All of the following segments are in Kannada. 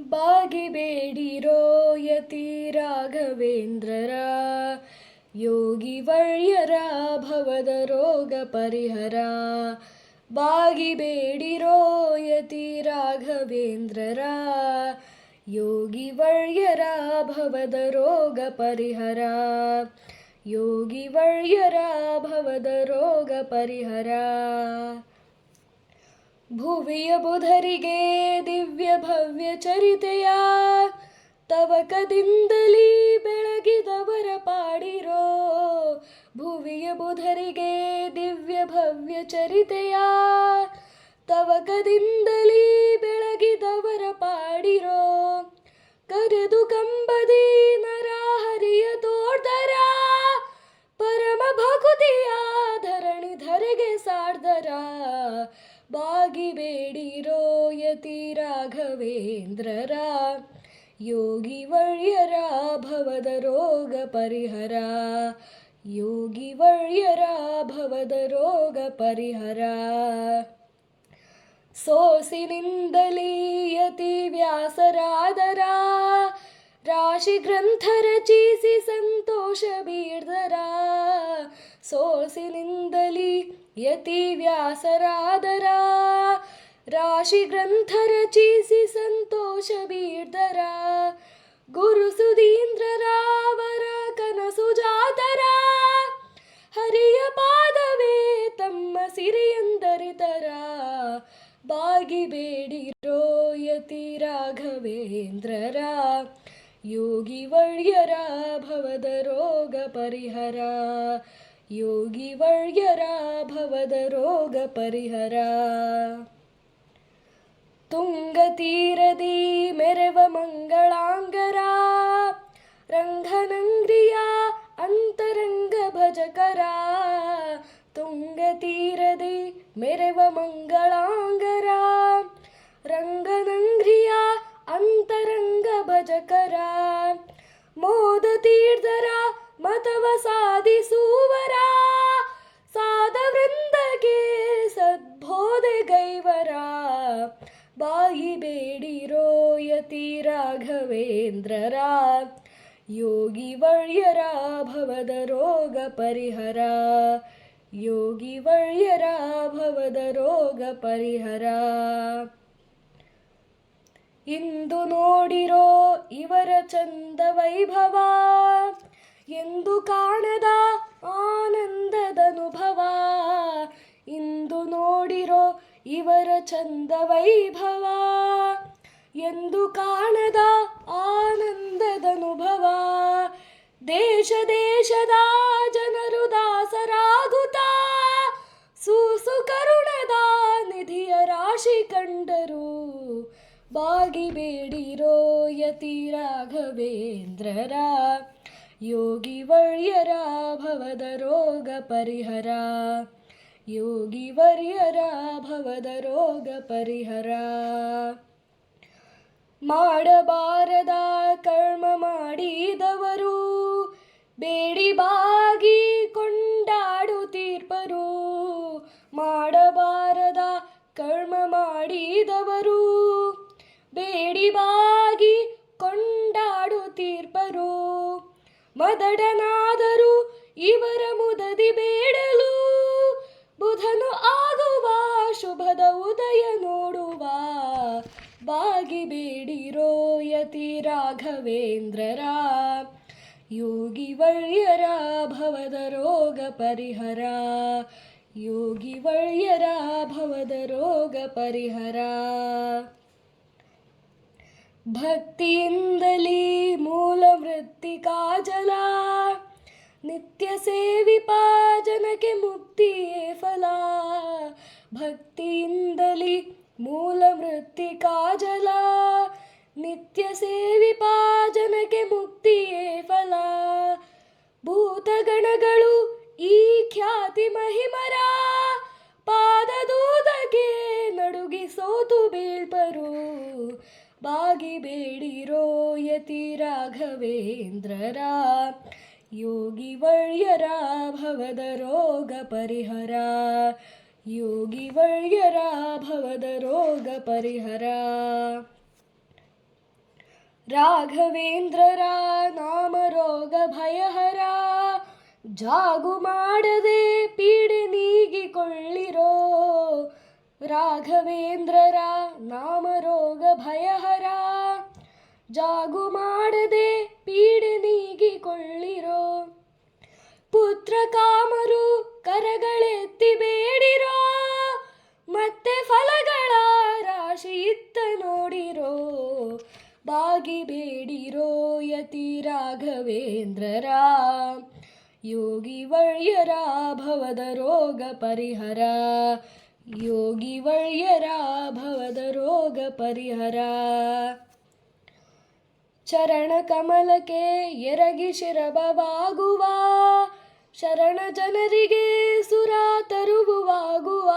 ಬಾಗಿಬೇಡಿರೋ ಯತಿ ರಾಘವೇಂದ್ರರ ಯೋಗಿ ವರ್ಯರ ಭವದ ರೋಗ ಪರಿಹರ. ಬಾಗಿಬೇಡಿರೋ ಯತಿ ರಾಘವೇಂದ್ರರ ಯೋಗಿ ವರ್ಯರ ಭವದ ರೋಗ ಪರಿಹರ. ಯೋಗಿ ವರ್ಯರ ಭವದ ರೋಗ ಪರಿಹರ. ಭುವಿಯ ಬುಧರಿಗೆ ದಿವ್ಯ ಭವ್ಯ ಚರಿತೆಯ ತವಕದಿಂದಲೀ ಬೆಳಗಿದವರ ಪಾಡಿರೋ. ಭುವಿಯ ಬುಧರಿಗೆ ದಿವ್ಯ ಭವ್ಯ ಚರಿತೆಯ ತವಕದಿಂದಲೀ ಬೆಳಗಿದವರ ಪಾಡಿರೋ. ಕರೆದು ಕಂಬದಿ ನರಹರಿಯ ತೋರ್ದರ ಪರಮ ಭಕುತಿಯ ಧರಣಿ ಧರೆಗೆ ಸಾರ್ದರ. ಬಾಗಿಬೇಡಿರೋ ಯತಿ ರಾಘವೇಂದ್ರರ ಯೋಗಿ ವರ್ಯರ ಭವದ ರೋಗ ಪರಿಹರ. ಯೋಗಿ ವರ್ಯರ ಭವದ ರೋಗ ಪರಿಹರ. ಸೋಸಿನಿಂದಲೀ ಯತಿ ವ್ಯಾಸರಾದರ ರಾಶಿ ಗ್ರಂಥ ರಚಿಸಿ ಸಂತೋಷ ಬೀರ್ದರ. ಸೋಸಿನಿಂದಲೀ ಯತಿ ವ್ಯಾಸರಾದರ ರಾಶಿ ಗ್ರಂಥ ರಚಿಸಿ ಸಂತೋಷ ಬೀರ್ದರ. ಗುರು ಸುಧೀಂದ್ರರಾವರ ಕನಸು ಜಾತರ ಹರಿಯ ಪಾದವೇ ತಮ್ಮ ಸಿರಿಯಂದರಿತರ. ಬಾಗಿಬೇಡಿರೋ ಯತಿ ರಾಘವೇಂದ್ರರ ಯೋಗಿ ವರ್ಯರ ಭವದ ರೋಗ ಪರಿಹರ. ಯೋಗಿ ವರ್ಯರ ಭವದ ರೋಗ ಪರಿಹರ. ತುಂಗತೀರದಿ ಮೆರವ ಮಂಗಳಾಂಗರ ರಂಗನಂಗ್ರಿಯ ಅಂತರಂಗ ಭಜಕರ. ತುಂಗತೀರದಿ ಮೆರವ ಮಂಗಳಾಂಗರ ರಂಗನಂಗ್ರಿಯ ಅಂತರಂಗ ಭಜಕರ. ಮೋದ ತೀರ್ಥರ ಮತವ ಸಾಧಿಸುವರ ಸಾಧ ವೃಂದಕ್ಕೆ ಸದ್ಬೋಧೆ ಗೈವರ. ಬಾಗಿಬೇಡಿರೋ ಯತಿ ರಾಘವೇಂದ್ರರ ಯೋಗಿ ವರ್ಯರ ಭವದ ರೋಗ ಪರಿಹರ. ಯೋಗಿ ವರ್ಯರ ಭವದ ರೋಗ ಪರಿಹರ. ಇಂದು ನೋಡಿರೋ ಇವರ ಚಂದ ವೈಭವ ಎಂದು ಕಾಣದ ಆನಂದದನುಭವ. ಇಂದು ನೋಡಿರೋ ಇವರ ಚಂದ ವೈಭವ ಎಂದು ಕಾಣದ ಆನಂದದನುಭವ. ದೇಶ ದೇಶದ ಜನರು ದಾಸರಾಗುತ್ತಾ ಸೂಸು ಕರುಣದ ನಿಧಿಯ ರಾಶಿ ಕಂಡರು. ಬಾಗಿಬೇಡಿರೋ ಯತಿ ರಾಘವೇಂದ್ರರ ಯೋಗಿ ವರ್ಯರ ಭವದ ರೋಗ ಪರಿಹರ. ಯೋಗಿ ವರ್ಯರ ಭವದ ರೋಗ ಪರಿಹರ. ಮಾಡಬಾರದ ಕರ್ಮ ಮಾಡಿದವರು ಬೇಡಿ ಬಾಗಿ ಕೊಂಡಾಡುತ್ತೀರ್ಪರು. ಮಾಡಬಾರದ ಕರ್ಮ ಮಾಡಿದವರು ಬೇಡಿ ಬಾಗಿ ಕೊಂಡಾಡುತ್ತೀರ್ಪರು. ಮದಡನಾದರೂ ಇವರ ಮುದದಿ ಬೇಡಲು ಬುಧನು ಆಗುವ ಶುಭದ ಉದಯ ನೋಡುವ. ಬಾಗಿಬೇಡಿರೋ ಯತಿ ರಾಘವೇಂದ್ರರ ಯೋಗಿ ವರ್ಯರ ಭವದ ರೋಗ ಪರಿಹರ. ಯೋಗಿ ವರ್ಯರ ಭವದ ರೋಗ ಪರಿಹರ. ಭಕ್ತಿಯಿಂದಲೀ ಮೂಲ ವೃತ್ತಿ ಕಾಜಲ ನಿತ್ಯ ಸೇವಿಪ ಜನಕ್ಕೆ ಮುಕ್ತಿಯೇ ಫಲ. ಭಕ್ತಿಯಿಂದಲೀ ಮೂಲ ವೃತ್ತಿ ಕಾಜಲ ನಿತ್ಯ ಸೇವಿಪ ಜನಕ್ಕೆ ಮುಕ್ತಿಯೇ ಫಲ. ಭೂತಗಣಗಳು ಈ ಖ್ಯಾತಿ ಮಹಿಮರ ಪಾದದೂದಗೆ ನಡುಗಿ ಸೋತು ಬೀಳ್ಪರು. ಬಾಗಿಬೇಡಿರೋ ಯತಿ ರಾಘವೇಂದ್ರರ ಯೋಗಿ ವರ್ಯರ ಭವದ ರೋಗ ಪರಿಹರ. ಯೋಗಿ ವರ್ಯರ ಭವದ ರೋಗ ಪರಿಹರ. ರಾಘವೇಂದ್ರರ ನಾಮ ರೋಗ ಭಯಹರ, ಜಾಗು ಮಾಡದೆ ಪೀಡೆ ನೀಗಿಕೊಳ್ಳಿರೋ. ರಾಘವೇಂದ್ರರ ನಾಮ ರೋಗ ಭಯಹರ, ಜಾಗು ಮಾಡದೆ ಪೀಡೆ ನೀಗಿಕೊಳ್ಳಿರೋ. ಪುತ್ರ ಕಾಮರು ಕರಗಳೆತ್ತಿ ಬೇಡಿರೋ, ಮತ್ತೆ ಫಲಗಳ ರಾಶಿ ಇತ್ತ ನೋಡಿರೋ. ಬಾಗಿ ಬೇಡಿರೋ ಯತಿ ರಾಘವೇಂದ್ರರ, ಯೋಗಿ ವಳ್ಯರ ಭವದ ರೋಗ ಪರಿಹರ. ಯೋಗಿ ವಳ್ಯರ ಭವದ ರೋಗ ಪರಿಹರ. ಚರಣ ಕಮಲಕ್ಕೆ ಎರಗಿ ಶಿರಬವಾಗುವ, ಶರಣ ಜನರಿಗೆ ಸುರ ತರುವಾಗುವ.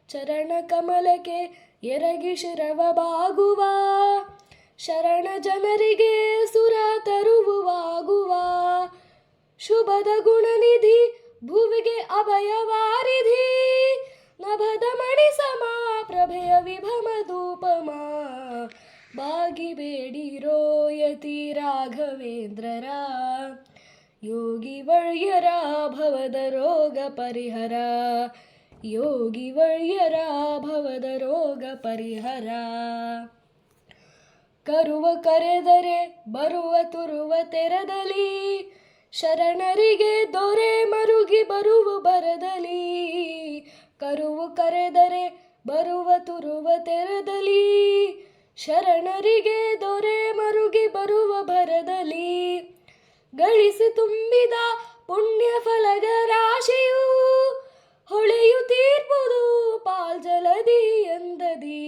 ಚರಣ ಕಮಲಕ್ಕೆ ಎರಗಿ ಶಿರಬವಾಗುವ, ಶರಣ ಜನರಿಗೆ ಸುರ ತರುವಾಗುವ. ಶುಭದ ಗುಣನಿಧಿ ಭುವಿಗೆ ಅಭಯವಾರಿಧಿ, ನಭದ ಮಣಿ ಸಮ ಪ್ರಭೆಯ ವಿಭಮ ಧೂಪಮ. ಬಾಗಿ ಬೇಡಿರೋ ಯತಿ ರಾಘವೇಂದ್ರರ, ಯೋಗಿ ವಳ್ಯರ ಭವದ ರೋಗ ಪರಿಹರ. ಯೋಗಿ ವಳ್ಯರ ಭವದ ರೋಗ ಪರಿಹರ. ಕರುವ ಕರೆದರೆ ಬರುವ ತುರುವ ತೆರದಲ್ಲಿ, ಶರಣರಿಗೆ ದೊರೆ ಮರುಗಿ ಬರುವ ಬರದಲ್ಲಿ. ಕರುವು ಕರೆದರೆ ಬರುವ ತುರುವ ತೆರದಲ್ಲಿ, ಶರಣರಿಗೆ ದೊರೆ ಮರುಗಿ ಬರುವ ಭರದಲ್ಲಿ. ಗಳಿಸಿ ತುಂಬಿದ ಪುಣ್ಯ ಫಲಗ ರಾಶಿಯು, ಹೊಳೆಯುತ್ತೀರ್ಪುದು ಪಾಲ್ಜಲದಿ ಎಂದದಿ.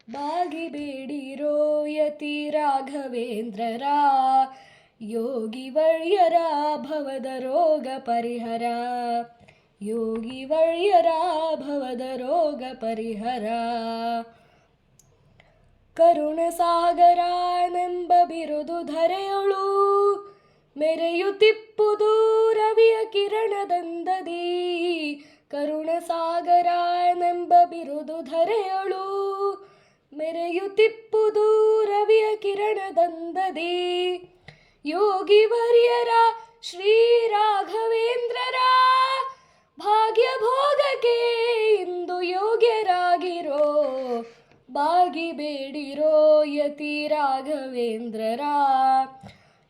ಬಾಗಿ ಬೇಡಿರೋ ಯತಿ ರಾಘವೇಂದ್ರರ, ಯೋಗಿ ವಳ್ಯರ ಭವದ ರೋಗ ಪರಿಹರ. ಯೋಗಿ ವಳ್ಯರ ಭವದ ರೋಗ ಪರಿಹರ. ಕರುಣ ಸಾಗರನೆಂಬ ಬಿರುದು ಧರೆಯೊಳು, ಮೆರೆಯುತ್ತಿಪ್ಪುದು ರವಿಯ ಕಿರಣದಂದದಿ. ಕರುಣ ಸಾಗರನೆಂಬ ಬಿರುದು ಧರೆಯೊಳು, ಮೆರೆಯುತ್ತಿಪ್ಪುದು ರವಿಯ ಕಿರಣದಂದದಿ. ಯೋಗಿ ವರ್ಯರ ಶ್ರೀ ರಾಘವೇಂದ್ರರ, ಭಾಗ್ಯ ಭೋಗಕ್ಕೆ ಇಂದು ಯೋಗ್ಯರಾಗಿರೋ. ಬಾಗಿ ಬೇಡಿರೋ ಯತಿ ರಾಘವೇಂದ್ರರ,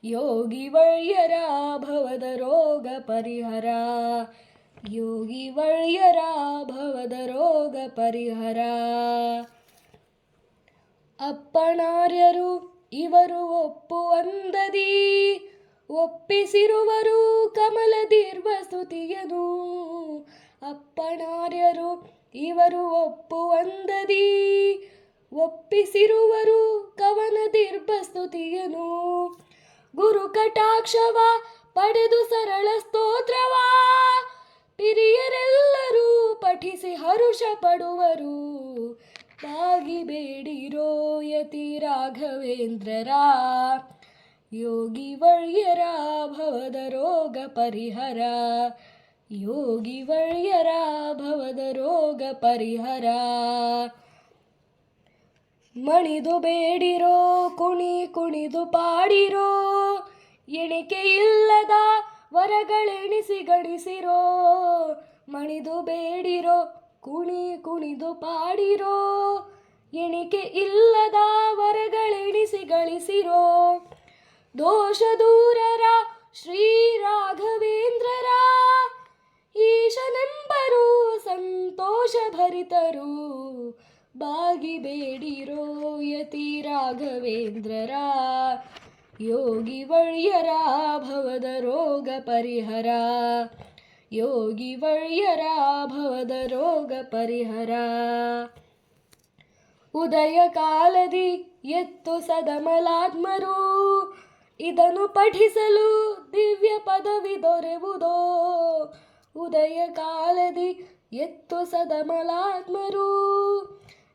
ಯೋಗಿ ವಳ್ಯರ ಭವದ ರೋಗ ಪರಿಹರ. ಯೋಗಿ ವಳ್ಯರ ಭವದ ರೋಗ ಪರಿಹರ. ಅಪ್ಪಣಾರ್ಯರು ಇವರು ಒಪ್ಪುವಂದದಿ, ಒಪ್ಪಿಸಿರುವರು ಕಮಲದೀರ್ಘ ಸ್ತುತಿಯನು. ಅಪ್ಪಣಾರ್ಯರು ಇವರು ಒಪ್ಪುವಂದದಿ, ಒಪ್ಪಿಸಿರುವರು ಕವನ ದೀರ್ಘ ಸ್ತುತಿಯನು. ಗುರು ಕಟಾಕ್ಷವ ಪಡೆದು ಸರಳ ಸ್ತೋತ್ರವ, ಪಿರಿಯರೆಲ್ಲರೂ ಪಠಿಸಿ ಹರುಷ ಪಡುವರು. ಬಾಗಿ ಬೇಡಿರೋ ಯತಿ ರಾಘವೇಂದ್ರರ, ಯೋಗಿ ವಳ್ಯರ ಭವದ ರೋಗ ಪರಿಹರ. ಯೋಗಿ ವಳ್ಯರ ಭವದ ರೋಗ ಪರಿಹರ. ಮಣಿದು ಬೇಡಿರೋ ಕುಣಿ ಕುಣಿದು ಪಾಡಿರೋ, ಎಣಿಕೆ ಇಲ್ಲದ ವರಗಳೆಣಿಸಿ ಗಣಿಸಿರೋ. ಮಣಿದು ಬೇಡಿರೋ ಕುಣಿ ಕುಣಿದು ಪಾಡಿರೋ, ಎಣಿಕೆ ಇಲ್ಲದ ವರಗಳೆಣಿಸಿ ಗಳಿಸಿರೋ. ದೋಷ ದೂರರ ಶ್ರೀ ರಾಘವೇಂದ್ರರ, ಈಶನೆಂಬರು ಸಂತೋಷ ಭರಿತರು. ಬಾಗಿ ಬೇಡಿರೋ ಯತಿ ರಾಘವೇಂದ್ರರ, ಯೋಗಿ ವಳ್ಯರ ಭವದ ರೋಗ ಪರಿಹರ. ಯೋಗಿ ವಳ್ಯರ ಭವದ ರೋಗ ಪರಿಹರ. ಉದಯ ಕಾಲದಿ ಎತ್ತು ಸದಮಲಾತ್ಮರು, ಇದನ್ನು ಪಠಿಸಲು ದಿವ್ಯ ಪದವಿ ದೊರೆವುದೋ. ಉದಯ ಕಾಲದಿ ಎತ್ತು ಸದಮಲಾತ್ಮರು,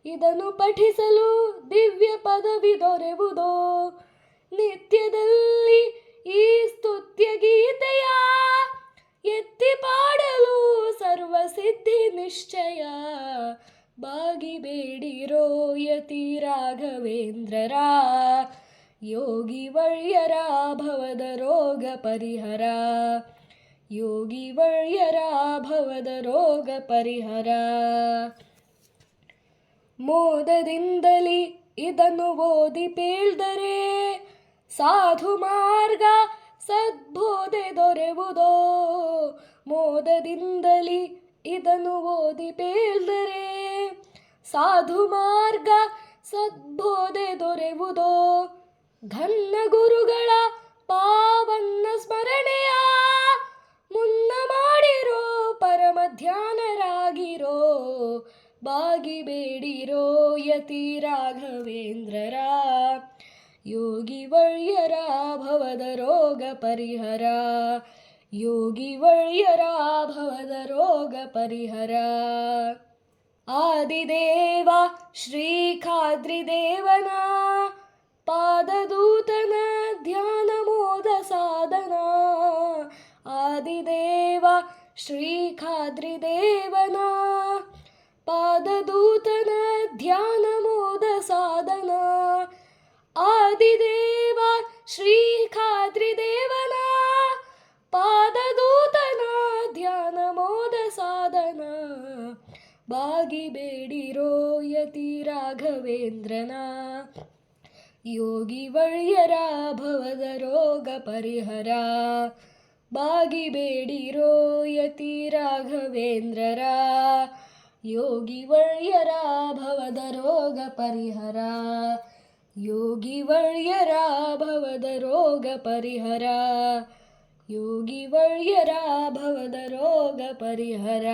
ಇದನ್ನು ಪಠಿಸಲು ದಿವ್ಯ ಪದವಿ ದೊರೆವುದೋ. ನಿತ್ಯದಲ್ಲಿ ಈ ಸ್ತುತ್ಯ ಗೀತೆಯ ಎತ್ತಿ ಪಾಡಲು ಸರ್ವಸಿದ್ಧಿ ನಿಶ್ಚಯ. ಬಾಗಿಬೇಡಿರೋ ಯತಿ ರಾಘವೇಂದ್ರರ ಯೋಗಿ ವರ್ಯರ ಭವದ ರೋಗ ಪರಿಹರ ಯೋಗಿ ವರ್ಯರ ಭವದ ರೋಗ ಪರಿಹರ ಮೋದದಿಂದಲಿ ಇದನ್ನು ಓದಿ ಪೇಳ್ದರೆ ಸಾಧು ಮಾರ್ಗ ಸದ್ಬೋಧೆ ದೊರೆವುದೋ ಮೋದದಿಂದಲಿ ಇದನ್ನು ಓದಿ ಪೇಳ್ದರೆ ಸಾಧು ಮಾರ್ಗ ಸದ್ಬೋಧೆ ದೊರೆವುದೋ ಘನ್ನ ಗುರುಗಳ ಪಾವನ್ನ ಸ್ಮರಣೆಯ ಮುನ್ನ ಮಾಡಿರೋ ಪರಮ ಧ್ಯಾನರಾಗಿರೋ ಬಾಗಿಬೇಡಿರೋ ಯತಿ ರಾಘವೇಂದ್ರರ ಯೋಗಿ ವರ್ಯರ ಭವದ ರೋಗ ಪರಿಹರ ಯೋಗಿ ವರ್ಯರ ಭವದ ರೋಗ ಪರಿಹರ ಆದಿದೇವ ಶ್ರೀ ಖಾದ್ರಿದೇವನ ಪಾದದೂತನ ಧ್ಯಾನ ಮೋದ ಸಾಧನ ಆದಿದೇವ ಶ್ರೀ ಖಾದ್ರಿದೇವನ ಪಾದದೂತನ ಧ್ಯಾನ ಮೋದ ಸಾಧನ ಆದಿದೇವ ಶ್ರೀ ಖಾದ್ರಿದೇವನ ಪಾದದೂತನ ಧ್ಯಾನ ಮೋದ ಸಾಧನ ಬಾಗಿಬೇಡಿರೋ ಯತಿ ರಾಘವೇಂದ್ರನ ಯೋಗಿ ವರ್ಯರ ಭವದ ರೋಗ ಪರಿಹರ ಬಾಗಿಬೇಡಿರೋ ಯತಿ ರಾಘವೇಂದ್ರರ ಯೋಗಿ ವರ್ಯರ ಭವದ ರೋಗ ಪರಿಹರ ಯೋಗಿ ವರ್ಯರ ಭವದ ರೋಗ ಪರಿಹರ ಯೋಗಿ ವರ್ಯರ ಭವದ ರೋಗ ಪರಿಹರ